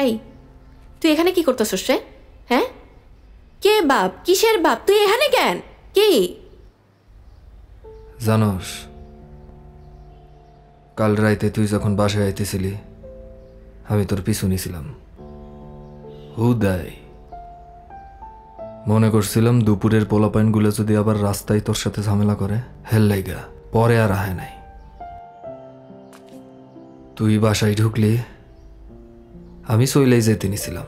এই তুই এখানে কি করতেছস রে? হ্যাঁ, কে বাপ? কিসের বাপ? তুই এখানে কেন? কি জানোস, কাল রাইতে তুই যখন বাসায় আইতেছিলি আমি তোর পিছু নিছিলাম। হুদাই মনে করছিলাম দুপুরের পোলাপাইনগুলো যদি আবার রাস্তায় তোর সাথে ঝামেলা করে হেল লাইগা, পরে আর আহে নাই। তুই বাসায় ঢুকলি, আমি চইলাই যেতে নিছিলাম।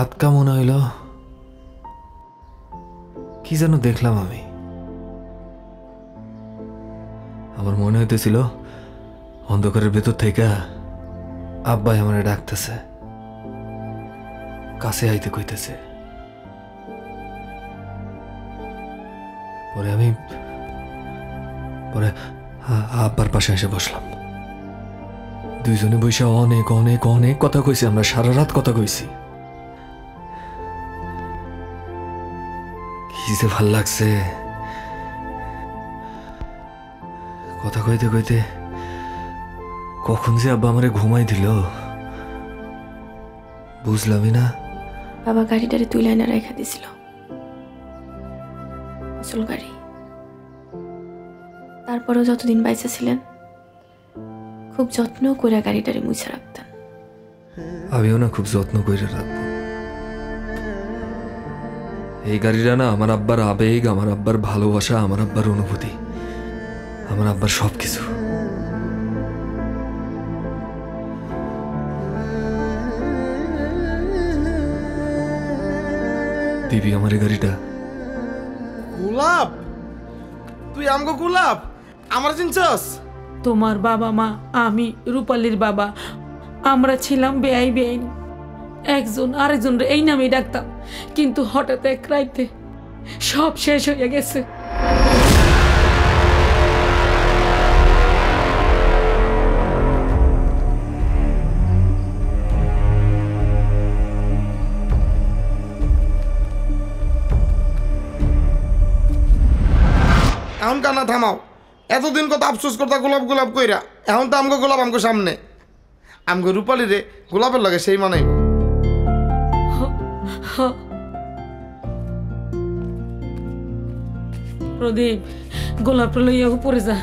আতকা মনে হইল কি যেন দেখলাম আমি। আমার মনে হইতেছিল অন্ধকারের ভেতর থেকে আব্বাই আমার ডাকতেছে, কাছে আইতে কইতেছে। পরে আব্বার পাশে এসে বসলাম। দুইজনে বসে অনেক অনেক অনেক কথা কইছি, আমরা সারা রাত কথা কইছি। কি যে ভাল লাগছে কথা কইতে কইতে। কখন যে আব্বা আমারে ঘুমাই দিল বুঝলামই না। বাবা গাড়িটারে তুই লাইনে রেখা দিছিল, আসল গাড়ি। তারপরেও যতদিন বাইচা ছিলেন খুব যত্ন করে গাড়িটারে মুছে রাখতেন। আমিও না খুব যত্ন করে রাখবো এই গাড়িটা। না আমার আব্বার আবেগ, আমার আব্বার ভালোবাসা, আমার আব্বার অনুভূতি, আমার আব্বার সবকিছু। দিবি আমার এই গাড়িটা? গোলাপ, তুই আমগো গোলাপ আমার চিনছস? তোমার বাবা মা, আমি রূপালীর বাবা, আমরা ছিলাম বেআই বেআইন। একজন আরেকজন এই নামেই ডাকতাম, কিন্তু হঠাৎ এক রাইতে সব শেষ হয়ে গেছে। এখন কান্না থামাও। এতদিন কত আফসোস করতা গোলাপ গোলাপ কইরা, এখন তো আমগো গোলাপ আমগো সামনে। আমগো রূপালী রে গোলাপের লাগে সেই মানে। প্রদীপ, গোলাপ লইয়া উপরে যা।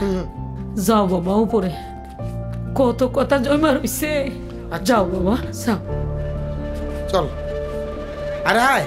যাও বাবা উপরে, কত কথা জমা রইছে। যাও বাবা যাও। চল। আরে হায়